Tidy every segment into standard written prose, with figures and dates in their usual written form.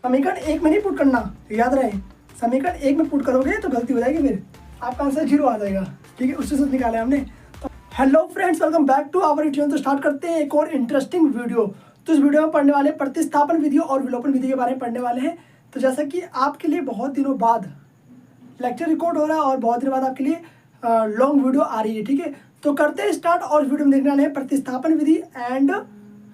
समीकरण एक में नहीं पुट करना, याद रहे। समीकरण एक में पुट करोगे तो गलती हो जाएगी, फिर आपका आंसर 0 आ जाएगा। ठीक है, उससे से निकाला हमने। तो hello friends, welcome back to our YouTube. तो स्टार्ट करते हैं एक और इंटरेस्टिंग वीडियो। तो इस वीडियो में पढ़ने वाले प्रतिस्थापन विधि और विलोपन विधि के बारे में पढ़ने वाले हैं। तो जैसा कि आपके लिए बहुत दिनों बाद लेक्चर रिकॉर्ड हो रहा है और बहुत दिनों बाद आपके लिए लॉन्ग वीडियो आ रही है। ठीक है, तो करते हैं स्टार्ट। और इस वीडियो में देखने वाले हैं प्रतिस्थापन विधि एंड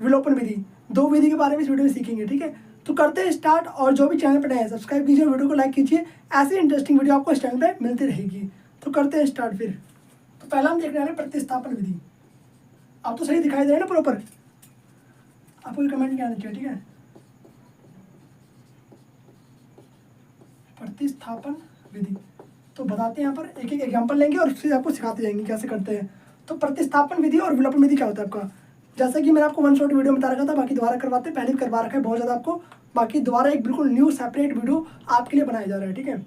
विलोपन विधि, दो विधि के बारे में इस वीडियो में सीखेंगे। ठीक है, तो करते हैं स्टार्ट। और जो भी चैनल पर नए हैं सब्सक्राइब कीजिए, वीडियो को लाइक कीजिए। ऐसी इंटरेस्टिंग वीडियो आपको इस चैनल पर मिलती रहेगी। तो करते हैं स्टार्ट फिर। तो पहला हम देखने वाले हैं प्रतिस्थापन विधि। आप तो सही दिखाई दे रहे हैं ना प्रॉपर? आपको कमेंट नहीं आना चाहिए। ठीक है, प्रतिस्थापन विधि तो बताते हैं। यहाँ पर एक एक एग्जांपल लेंगे और फिर आपको सिखाते जाएंगे कैसे करते हैं। तो प्रतिस्थापन विधि और विलोपन विधि क्या होता है आपका? जैसा कि मैंने आपको वन शॉट वीडियो में बता रखा था, बाकी दोबारा करवाते हैं। पहले भी करवा रखा है बहुत ज़्यादा आपको, बाकी दोबारा एक बिल्कुल न्यू सेपरेट वीडियो आपके लिए बनाया जा रहा है। ठीक है,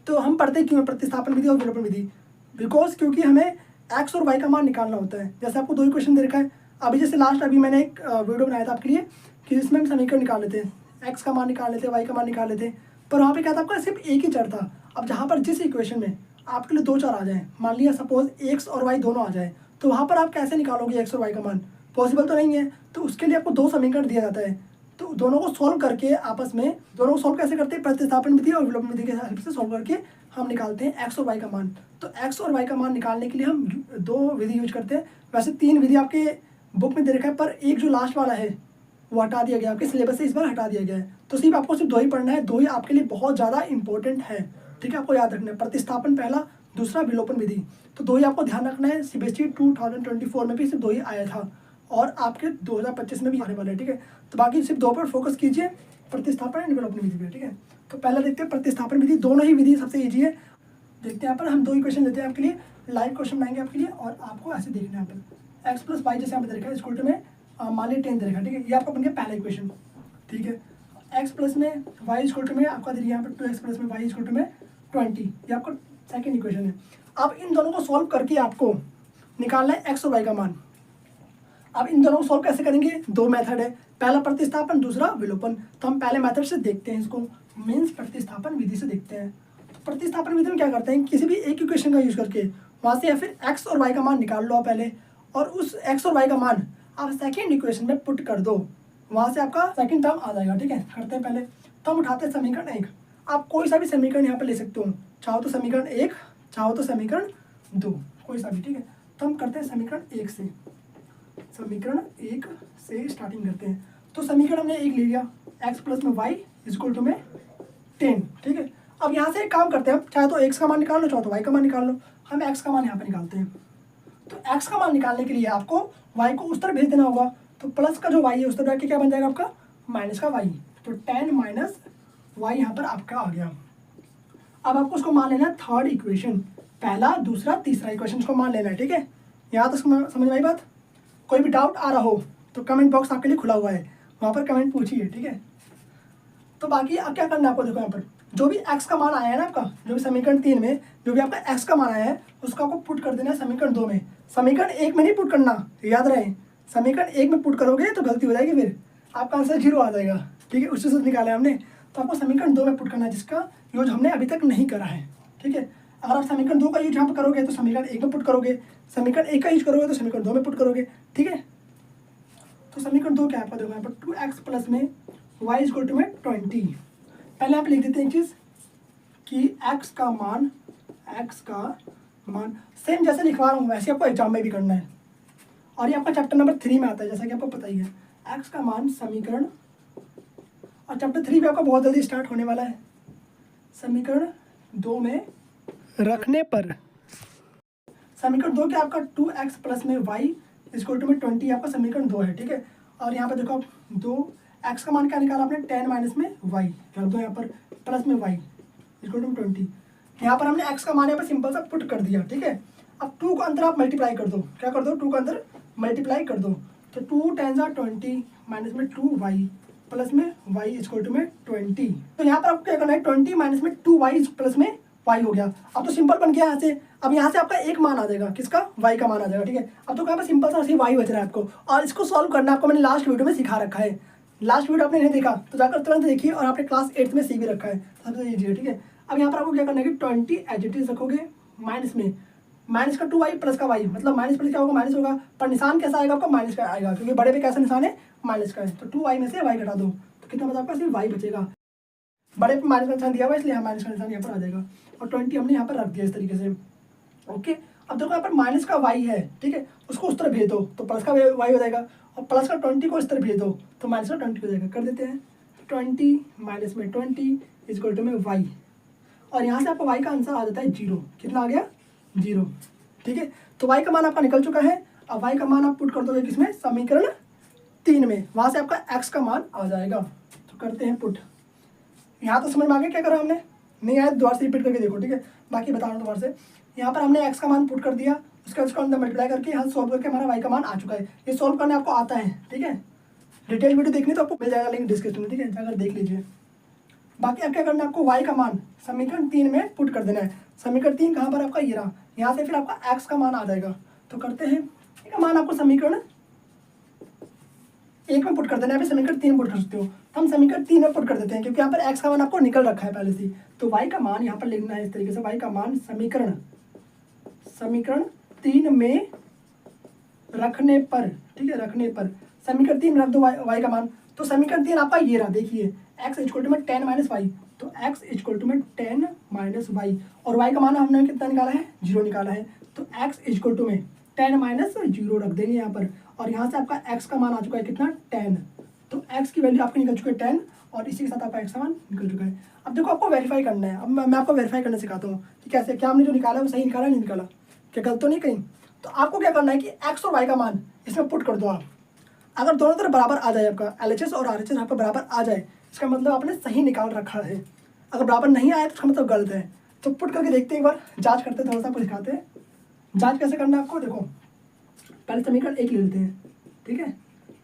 तो हम पढ़ते क्यों है प्रतिस्थापन विधि और विलोपन विधि? बिकॉज क्योंकि हमें एक्स और वाई का मान निकालना होता है। जैसे आपको दो ही क्वेश्चन दे रखा है अभी, जैसे लास्ट अभी मैंने एक वीडियो बनाया था आपके लिए कि जिसमें हम समीकरण निकाल लेते हैं, एक्स का मान निकाल लेते हैं, वाई का मान निकाल लेते हैं। पर वहाँ पे क्या था आपका, सिर्फ एक ही चर था। अब जहाँ पर जिस इक्वेशन में आपके लिए दो चर आ जाए, मान लिया सपोज एक्स और वाई दोनों आ जाए, तो वहाँ पर आप कैसे निकालोगे एक्स और वाई का मान? पॉसिबल तो नहीं है। तो उसके लिए आपको दो समीकरण दिया जाता है। तो दोनों को सॉल्व करके आपस में, दोनों को सॉल्व कैसे करते हैं? प्रतिस्थापन विधि और विलोपन विधि के हेल्प से सॉल्व करके हम निकालते हैं एक्स और वाई का मान। तो एक्स और वाई का मान निकालने के लिए हम दो विधि यूज करते हैं। वैसे तीन विधि आपके बुक में दे रखा है, पर एक जो लास्ट वाला है वो हटा दिया गया, आपके सिलेबस से इस बार हटा दिया गया है। तो सिर्फ आपको सिर्फ दो ही पढ़ना है। दो ही आपके लिए बहुत ज़्यादा इंपॉर्टेंट है। ठीक है, आपको याद रखना है। प्रतिस्थापन पहला, दूसरा विलोपन विधि। तो दो ही आपको ध्यान रखना है। सीबीएसई 2024 में भी सिर्फ दो ही आया था और आपके 2025 में भी आने वाला है। ठीक है, तो बाकी सिर्फ दो पर फोकस कीजिए, प्रतिस्थापन एंड विलोपन विधि पे। ठीक है, तो पहला देखते हैं प्रतिस्थापन विधि। दोनों ही विधि सबसे ईजी है। देखते हैं यहाँ पर हम दो ही क्वेश्चन लेते हैं आपके लिए, लाइव क्वेश्चन बनाएंगे आपके लिए। और आपको ऐसे देखना है यहाँ पर एक्स प्लस वाई, जैसे यहाँ पर देखा है स्कूल में मान लीजिए 10 दे रखा है। ठीक है, ये आपका बन गया पहला इक्वेशन। ठीक है, एक्स प्लस में वाई स्कूल में आपका दे यहाँ पर 2x प्लस में वाई स्कूल में 20, ये आपका सेकेंड इक्वेशन है। अब इन दोनों को सॉल्व करके आपको निकालना है एक्स और वाई का मान। अब इन दोनों को सॉल्व कैसे करेंगे? दो मेथड है, पहला प्रतिस्थापन, दूसरा विलोपन। तो हम पहले मेथड से देखते हैं इसको, मीन्स प्रतिस्थापन विधि से देखते हैं। तो प्रतिस्थापन विधि में क्या करते हैं, किसी भी एक इक्वेशन का यूज करके वहाँ से या फिर एक्स और वाई का मान निकाल लो आप पहले, और उस एक्स और वाई का मान आप सेकेंड इक्वेशन में पुट कर दो, वहाँ से आपका सेकेंड टर्म आ जाएगा। ठीक है, करते हैं पहले। तो हम उठाते हैं समीकरण एक। आप कोई सा भी समीकरण यहाँ पर ले सकते हो, चाहो तो समीकरण एक, चाहो तो समीकरण दो, कोई सा भी। ठीक है, तो हम करते हैं समीकरण एक से। समीकरण एक से स्टार्टिंग करते हैं। तो समीकरण हमने एक ले लिया, एक्स प्लस में वाई इक्वल टू में 10। ठीक है, अब यहाँ से एक काम करते हैं, हम चाहे तो एक्स का मान निकाल लो, चाहे तो वाई का मान निकाल लो। हम एक्स का मान यहाँ पर निकालते हैं। तो एक्स का मान निकालने के लिए आपको वाई को उस तरफ भेज देना होगा। तो प्लस का जो वाई है उस तरफ जाके क्या बन जाएगा आपका, माइनस का वाई। तो 10 माइनस वाई यहाँ पर आपका आ गया। अब आपको उसको मान लेना है थर्ड इक्वेशन, पहला दूसरा तीसरा इक्वेशन को मान लेना है। ठीक है, यहाँ तक समझ में आई बात? कोई भी डाउट आ रहा हो तो कमेंट बॉक्स आपके लिए खुला हुआ है, वहाँ पर कमेंट पूछिए। ठीक है, तो बाकी अब क्या करना है आपको, देखो यहाँ पर जो भी एक्स का मान आया है ना आपका, जो भी समीकरण 3 में जो भी आपका एक्स का मान आया है उसका आपको पुट कर देना है समीकरण 2 में। समीकरण एक में नहीं पुट करना, याद रहे। समीकरण एक में पुट करोगे तो गलती हो जाएगी, फिर आपका आंसर 0 आ जाएगा। ठीक है, उससे से निकाला हमने। तो आपको समीकरण 2 में पुट करना है, जिसका यूज हमने अभी तक नहीं करा है। ठीक है, अगर आप समीकरण 2 का यूज यहाँ पर करोगे तो समीकरण एक में पुट करोगे, समीकरण एक का यूज करोगे तो समीकरण 2 में पुट करोगे। ठीक है, तो समीकरण 2 क्या है आपका, देखो यहाँ पर 2x प्लस में वाई इक्वल टू में 20। पहले आप लिख देते हैं एक चीज़ कि x का मान सेम जैसे लिखवा रहा हूँ वैसे आपको एग्जाम में भी करना है। और ये आपका चैप्टर नंबर 3 में आता है, जैसा कि आपको पता ही है। x का मान समीकरण, और चैप्टर 3 भी आपका बहुत जल्दी स्टार्ट होने वाला है। समीकरण 2 में रखने पर समीकरण 2 क्या आपका 2x प्लस में वाई इक्वल टू में 20 आपका समीकरण 2 है। ठीक है, और यहाँ पर देखो आप 2x का मान क्या निकाला आपने, 10 माइनस में वाई रख दो यहाँ पर, प्लस में वाई इक्वल टू 20। यहाँ पर हमने x का मान यहाँ पर सिंपल सा पुट कर दिया। ठीक है, अब 2 को अंदर आप मल्टीप्लाई कर दो, क्या कर दो, 2 को अंदर मल्टीप्लाई कर दो। तो 2 10 20 माइनस में 2y प्लस में y इक्वल टू में 20। तो यहाँ पर आपको क्या करना है, 20 माइनस में 2y प्लस में y हो गया। अब तो सिंपल बन गया यहाँ से। अब यहाँ से आपका एक मान आ जाएगा, किसका, y का मान आ जाएगा। ठीक है, अब तो यहाँ पर सिंपल सा y बच रहा है आपको, और इसको सॉल्व करना आपको मैंने लास्ट वीडियो में सिखा रखा है। लास्ट वीडियो आपने नहीं देखा तो जाकर तुरंत देखिए, और आपने क्लास 8 में सी भी रखा है, सबसे ईजी है, ठीक है। अब यहाँ पर आपको क्या करना है कि 20 एज इट इज रखोगे, माइनस में माइनस का 2y प्लस का y, मतलब माइनस प्लस क्या होगा माइनस होगा, पर निशान कैसा आएगा आपका माइनस का आएगा, क्योंकि बड़े पे कैसा निशान है माइनस का है। तो 2y में से y घटा दो तो कितना बचा आपका, सिर्फ y बचेगा। बड़े पे माइनस का निशान दिया हुआ इसलिए माइनस का निशान यहाँ पर आ जाएगा, और 20 हमने यहाँ पर रख दिया इस तरीके से। ओके, अब देखो यहाँ पर माइनस का y है, ठीक है, उसको उस तरफ भेज दो तो प्लस का y हो जाएगा, और प्लस का 20 को इस तरफ भेज दो तो माइनस का 20 हो जाएगा। कर देते हैं 20 माइनस में 20 इक्वल टू में y, और यहाँ से आपको y का आंसर आ जाता है 0। कितना आ गया, 0, ठीक है। तो y का मान आपका निकल चुका है। अब y का मान आप पुट कर दोगे किसमें, समीकरण 3 में, वहाँ से आपका x का मान आ जाएगा। तो करते हैं पुट। यहाँ तो समझ में आ गया क्या करा हमने, नहीं आया दोबारा से रिपीट करके देखो, ठीक है, बाकी बता रहा हूँ दोबारा से। यहाँ पर हमने x का मान पुट कर दिया, उसके उसको अंदर मल्टीप्लाई करके यहाँ सॉल्व करके हमारा y का मान आ चुका है। ये सॉल्व करने आपको आता है, ठीक है। डिटेल वीडियो देखनी तो आपको मिल जाएगा लिंक डिस्क्रिप्शन में, ठीक है, जाकर देख लीजिए। बाकी अब क्या करना है, आपको y का मान समीकरण 3 में पुट कर देना है। समीकरण 3 कहाँ पर आपका, ये रहा, यहाँ से फिर आपका x का मान आ जाएगा। तो करते हैं, इसका मान आपको समीकरण 1 में पुट कर देना है, अभी समीकरण 3 पुट कर सकते हो, तो हम समीकरण 3 में पुट कर देते हैं, क्योंकि यहाँ पर x का मान आपको निकल रखा है पहले से। तो y का मान यहाँ पर लिखना है इस तरीके से, y का मान समीकरण 3 में रखने पर, ठीक है, रखने पर समीकरण 3 में रख दो y का मान। तो समीकरण 3 आपका ये रहा, देखिए x इक्वल टू में 10 माइनस वाई, तो x इक्वल टू में 10 माइनस वाई, और y का मान हमने कितना निकाला है, 0 निकाला है। तो x इक्वल टू में 10 माइनस 0 रख देंगे यहाँ पर, और यहाँ से आपका x का मान आ चुका है कितना, 10। तो x की वैल्यू आपकी निकल चुकी है 10, और इसी के साथ आपका x का मान निकल चुका है। अब देखो आपको वेरीफाई करना है। अब मैं आपको वेरीफाई करना सिखाता हूँ कि कैसे, क्या हमने जो निकाला है वो सही निकाला नहीं निकाला, क्या गलत तो नहीं कहीं। तो आपको क्या करना है कि x और y का मान इसमें पुट कर दो आप। अगर दोनों तरफ बराबर आ जाए, आपका LHS और RHS यहाँ पर बराबर आ जाए, इसका मतलब आपने सही निकाल रखा है। अगर बराबर नहीं आया तो इसका मतलब गलत है। तो पुट करके देखते हैं, एक बार जांच करते हैं, थोड़ा सा आपको दिखाते हैं जांच कैसे करना है आपको। देखो पहले समीकरण 1 ले लेते हैं, ठीक है।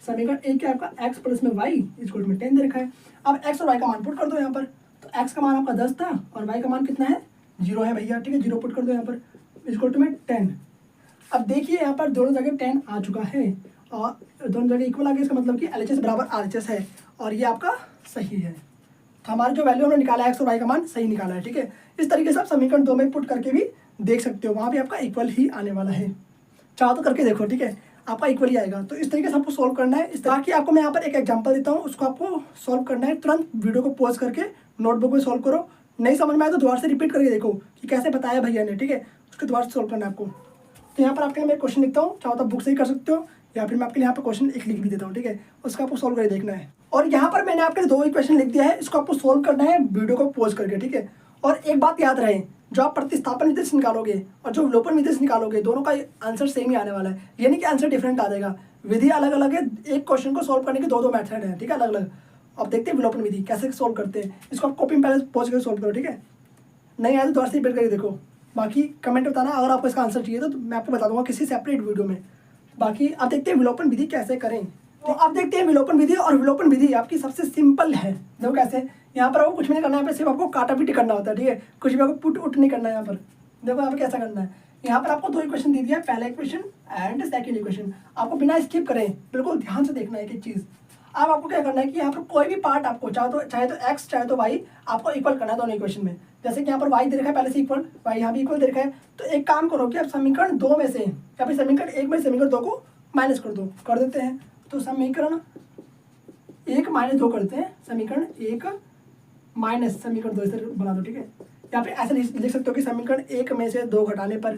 समीकरण 1 क्या आपका, x प्लस में y इक्वल टू में 10 दे रखा है। अब x और y का मान पुट कर दो यहाँ पर। तो x का मान आपका 10 था और y का मान कितना है, 0 है भैया, ठीक है, 0 पुट कर दो यहाँ पर, इक्वल टू में 10। अब देखिए यहाँ पर दोनों जगह 10 आ चुका है, और दोनों जगह इक्वल आ गया, इसका मतलब कि LHS बराबर RHS है, और ये आपका सही है। तो हमारा जो वैल्यू हमने निकाला है x और y का मान सही निकाला है, ठीक है। इस तरीके से आप समीकरण 2 में पुट करके भी देख सकते हो, वहाँ भी आपका इक्वल ही आने वाला है। चाहो तो करके देखो, ठीक है, आपका इक्वल ही आएगा। तो इस तरीके से आपको सोल्व करना है। इस तरह की आपको मैं यहाँ पर एक एग्जांपल देता हूँ, उसको आपको सोल्व करना है। तुरंत वीडियो को पॉज करके नोटबुक में सोल्व करो, नहीं समझ में आए तो दोबारा से रिपीट करके देखो कि कैसे बताया भैया ने, ठीक है, उसके दोबारा से सोल्व करना है आपको। तो यहाँ पर आपके लिए मैं क्वेश्चन लिखता हूँ, चाहो तो बुक से ही कर सकते हो, या फिर मैं आपके लिए यहाँ पर क्वेश्चन एक लिख भी देता हूँ, ठीक है, उसका आपको सोल्व करके देखना है। और यहाँ पर मैंने आपके लिए 2 इक्वेशन लिख दिया है, इसको आपको सोल्व करना है वीडियो को पॉज करके, ठीक है। और एक बात याद रहे, जो आप प्रतिस्थापन विधि से निकालोगे और जो विलोपन विधि से निकालोगे, दोनों का आंसर सेम ही आने वाला है, यानी कि आंसर डिफरेंट आ जाएगा। विधि अलग अलग है, एक क्वेश्चन को सोल्व करने के 2 मेथड हैं, ठीक है, अलग अलग। अब देखते हैं विलोपन विधि कैसे सोल्व करते हैं। इसको आप कॉपी में पहले पॉज करके सोल्व करो, ठीक है, नहीं आया तो दोबारा से रिपीट करके देखो। बाकी कमेंट बताना अगर आपको इसका आंसर चाहिए तो मैं आपको बता दूंगा किसी सेपरेट वीडियो में। बाकी अब देखते हैं विलोपन विधि कैसे करें। तो अब देखते हैं विलोपन विधि, और विलोपन विधि आपकी सबसे सिंपल है। देखो कैसे, यहाँ पर आपको कुछ भी नहीं करना है, यहाँ पर सिर्फ आपको काटा पीटी करना होता है, ठीक है, कुछ भी आपको पुट उट नहीं करना है। यहाँ पर देखो यहाँ पर कैसा करना है। यहाँ पर आपको 2 इक्वेशन दे दिया है, पहला इक्वेशन एंड सेकंड इक्वेशन। आपको बिना स्किप करें बिल्कुल ध्यान से देखना है एक चीज़। अब आपको क्या करना है कि यहाँ पर कोई भी पार्ट आपको चाहे तो x चाहे तो y आपको इक्वल करना है दोनों इक्वेशन में। जैसे कि यहाँ पर y दे रखा है पहले से इक्वल, y यहाँ भी इक्वल दे रखा है। तो एक काम करो कि आप समीकरण 2 में से या फिर समीकरण 1 में समीकरण 2 को माइनस कर दो, कर देते हैं। तो समीकरण 1 माइनस 2 करते हैं, समीकरण 1 माइनस समीकरण 2 इसे बना दो, ठीक है। या फिर ऐसे लिख सकते हो कि समीकरण 1 में से 2 घटाने पर,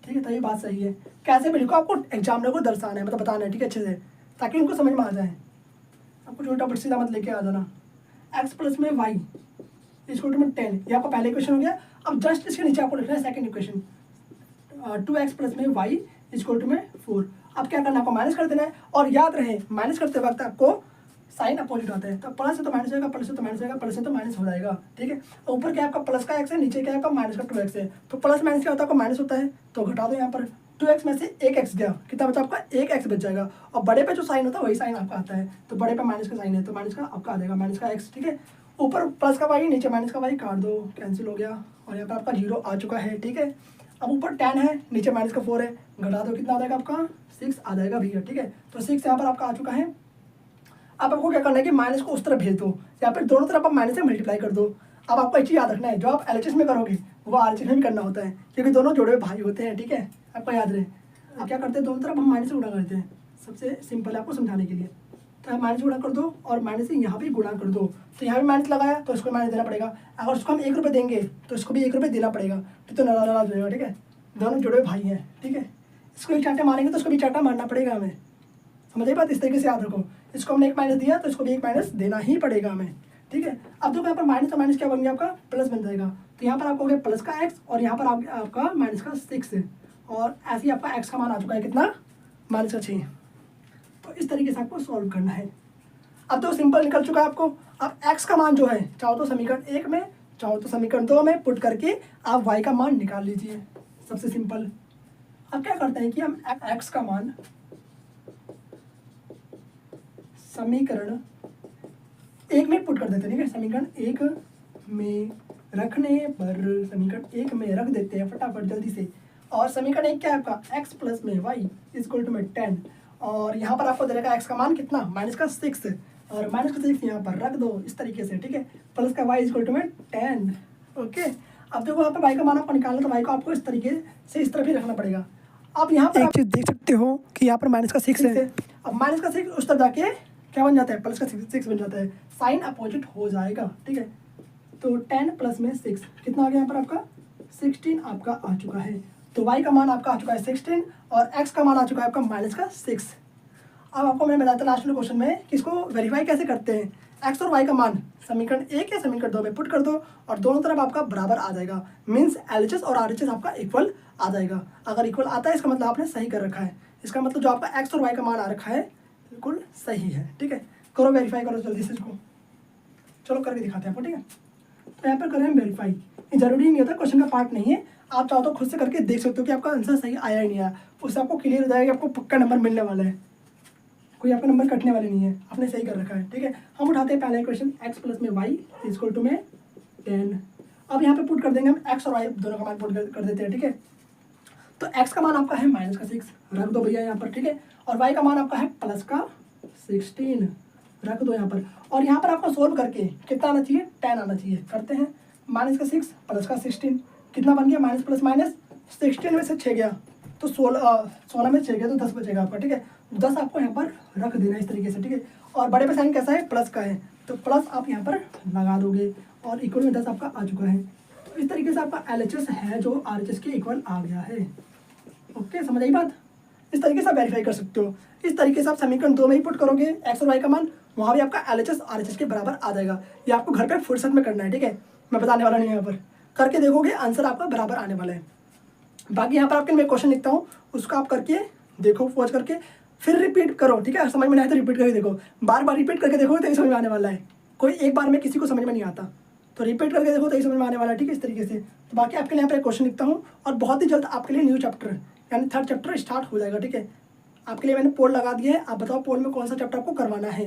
ठीक है, तो ये बात सही है। कैसे भी लिखो, आपको एग्जामिनर को दर्शाना है, मतलब बताना है, ठीक है, अच्छे से, ताकि उनको समझ में आ जाए। आपको उल्टा पुल्टा सीधा मत लेके आ जाना। x प्लस में y इक्वल टू में 10, ये आपका पहला इक्वेशन हो गया। अब जस्ट इसके नीचे आपको लिखना है सेकंड इक्वेशन, 2x प्लस में y इक्वल टू में 4। अब क्या करना है, आपको माइनस कर देना है। और याद रहे माइनस करते वक्त आपको साइन अपोजिट आता है, तो प्लस से तो माइनस होगा, प्लस से तो माइनस होगा, प्लस से तो माइनस हो जाएगा, ठीक है। ऊपर क्या आपका प्लस का x है, नीचे क्या आपका माइनस का 2x है। तो प्लस माइनस क्या होता है, आपको माइनस होता है, तो घटा दो यहाँ पर। 2x में से 1x गया, कितना बचा आपका, 1x बच जाएगा। और बड़े पे जो साइन होता है वही साइन आपका आता है, तो बड़े पे माइनस का साइन है तो माइनस का आपका आ जाएगा, माइनस का x, ठीक है। ऊपर प्लस का y, नीचे माइनस का y, काट दो, कैंसिल हो गया, और यहाँ पर आपका 0 आ चुका है, ठीक है। अब ऊपर 10 है, नीचे माइनस का 4 है, घटा दो, कितना आ जाएगा आपका, 6 आ जाएगा भैया, ठीक है। तो 6 यहाँ पर आपका आ चुका है। अब आपको क्या करना है कि माइनस को उस तरफ भेज दो, या फिर दोनों तरफ आप माइनस से मल्टीप्लाई कर दो। अब आपको एक चीज़ याद रखना है, जो आप LHS में करोगे वो RHS में भी करना होता है, क्योंकि दोनों जोड़े हुए भाई होते हैं, ठीक है, आपको याद रहे। अब क्या करते हैं, दोनों तरफ हम माइनस से गुणा करते हैं, सबसे सिंपल है आपको समझाने के लिए। तो माइनस गुणा कर दो और माइनस से यहाँ भी गुणा कर दो, तो यहाँ भी माइनस लगाया तो इसको माइनस देना पड़ेगा। अगर उसको हम 1 रुपये देंगे तो इसको भी 1 रुपये देना पड़ेगा, तो नाराज हो जाएगा, ठीक है, दोनों जुड़े हुए भाई हैं, ठीक है। इसको भी चाटा मारेंगे तो उसको भी चाटा मारना पड़ेगा हमें, समझिए बात, इस तरीके से याद रखो। इसको हमने 1 माइनस दिया तो इसको भी 1 माइनस देना ही पड़ेगा हमें, ठीक है। अब देखो यहाँ पर माइनस का माइनस क्या बन गया, आपका प्लस बन जाएगा। तो यहाँ पर आपको हो गया प्लस का x और यहाँ पर आपका माइनस का 6 है, और ऐसे ही आपका x का मान आ चुका है कितना, माइनस का 6। तो इस तरीके से आपको सॉल्व करना है। अब तो सिंपल निकल चुका है आपको। अब x का मान जो है, चाहो तो समीकरण 1 में, चाहो तो समीकरण 2 में पुट करके आप y का मान निकाल लीजिए, सबसे सिंपल। अब क्या करते हैं कि हम x का मान समीकरण 1 में पुट कर देते हैं, ठीक है। समीकरण 1 में रखने पर समीकरण 1 में रख देते हैं फटाफट जल्दी से। और समीकरण 1 क्या है आपका, x प्लस में y इक्वल टू में 10, और यहाँ पर आपको दे देगा x का मान कितना, माइनस का 6, और माइनस का 6 यहाँ पर रख दो इस तरीके से, ठीक है। प्लस का y इक्वल टू में 10, ओके। अब देखो यहाँ पर y का मान आपको निकालना, तो y को आपको इस तरीके से इस तरफ ही रखना पड़ेगा। अब यहाँ पर एक चीज़ देख सकते हो कि यहाँ पर माइनस का 6 है। अब माइनस का 6 उस तरफ जाके क्या बन जाता है, प्लस का 6 बन जाता है, साइन अपोजिट हो जाएगा, ठीक है। तो 10 प्लस में 6 कितना आ गया यहाँ पर आपका, 16 आपका आ चुका है। तो y का मान आपका आ चुका है 16 और x का मान आ चुका है आपका माइनस का 6। अब आपको मैंने बताया था लास्ट वाले क्वेश्चन में कि इसको वेरीफाई कैसे करते हैं। x और y का मान समीकरण 1 या समीकरण 2 में पुट कर दो और दोनों तरफ आपका बराबर आ जाएगा, मीन्स LHS और RHS आपका इक्वल आ जाएगा। अगर इक्वल आता है इसका मतलब आपने सही कर रखा है, इसका मतलब जो आपका x और y का मान आ रखा है बिल्कुल सही है, ठीक है। करो वेरीफाई करो जल्दी से इसको, चलो करके दिखाते हैं आपको, ठीक है। तो यहाँ पर करें हम वेरीफाई, ये जरूरी नहीं होता, क्वेश्चन का पार्ट नहीं है, आप चाहो तो खुद से करके देख सकते हो कि आपका आंसर सही आया ही नहीं आया, उससे आपको क्लियर हो जाएगा, आपको पक्का नंबर मिलने वाला है, कोई आपका नंबर कटने वाले नहीं है, आपने सही कर रखा है, ठीक है। हम उठाते हैं पहला क्वेश्चन, x प्लस में y इक्वल टू में 10। अब यहाँ पे पुट कर देंगे हम x और y दोनों का मान पुट कर देते हैं, ठीक है। तो x का मान आपका है माइनस का 6 रख दो भैया यहाँ पर, ठीक है, और y का मान आपका है प्लस का 16 रख दो यहाँ पर। और यहाँ पर आपको सोल्व करके कितना आना चाहिए, 10 आना चाहिए। करते हैं, माइनस का 6 प्लस का 16 कितना बन गया, माइनस प्लस माइनस 16 में से 6 गया तो 16 में 6 गया तो 10 बचेगा आपका, ठीक है। 10 आपको यहाँ पर रख देना इस तरीके से, ठीक है। और बड़े पे साइन कैसा है, प्लस का है, तो प्लस आप यहाँ पर लगा दोगे और इक्वल में 10 आपका आ चुका है। तो इस तरीके से आपका LHS है जो RHS के इक्वल आ गया है, ओके, समझ आई बात। इस तरीके से आप वेरीफाई कर सकते हो। इस तरीके से आप समीकरण 2 में ही पुट करोगे x और y का मान, वहाँ भी आपका LHS RHS के बराबर आ जाएगा। ये आपको घर पे फुर्सत में करना है, ठीक है, मैं बताने वाला नहीं है, यहाँ पर करके देखोगे आंसर आपका बराबर आने वाला है। बाकी यहाँ पर आपके मैं क्वेश्चन लिखता हूँ, उसको आप करके देखो, पॉज करके फिर रिपीट करो, ठीक है। समझ में नहीं आया तो रिपीट करके देखो, बार बार रिपीट करके देखो तो ही समझ में आने वाला है। कोई एक बार में किसी को समझ में नहीं आता, तो रिपीट करके देखो तो ही समझ में आने वाला है, ठीक है, इस तरीके से। तो बाकी आपके लिए यहाँ पर एक क्वेश्चन लिखता हूँ और बहुत ही जल्द आपके लिए न्यू चैप्टर यानी 3rd चैप्टर स्टार्ट हो जाएगा, ठीक है। आपके लिए मैंने पोल लगा दिया है, आप बताओ पोल में कौन सा चैप्टर आपको करवाना है,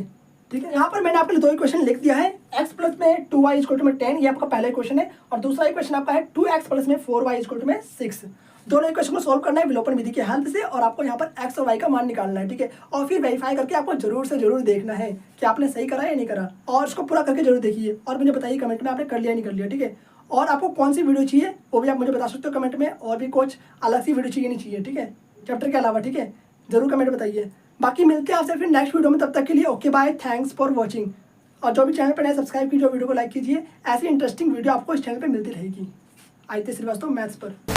ठीक है। यहाँ पर मैंने आपके लिए 2 क्वेश्चन लिख दिया है, x प्लस में 2y इक्वल टू में 10, ये आपका पहला क्वेश्चन है, और दूसरा क्वेश्चन आपका है 2x प्लस में 4y इक्वल टू में 6। दोनों क्वेश्चन को सॉल्व करना है विलोपन विधि की हेल्प से, और आपको यहाँ पर x और y का मान निकालना है, ठीक है। और फिर वेरीफाई करके आपको जरूर से जरूर देखना है कि आपने सही करा या नहीं करा, और उसको पूरा करके जरूर देखिए और मुझे बताइए कमेंट में आपने कर लिया नहीं कर लिया, ठीक है। और आपको कौन सी वीडियो चाहिए वो भी आप मुझे बता सकते हो कमेंट में, और भी कुछ अलग सी वीडियो चाहिए नहीं चाहिए, ठीक है, चैप्टर के अलावा, ठीक है, जरूर कमेंट बताइए। बाकी मिलते हैं आपसे फिर नेक्स्ट वीडियो में, तब तक के लिए okay bye, thanks for watching. और जो भी चैनल पर नए सब्सक्राइब कीजिए, वीडियो को लाइक कीजिए, ऐसी इंटरेस्टिंग वीडियो आपको इस चैनल पर मिलती रहेगी। आदित्य श्रीवास्तव मैथ्स पर।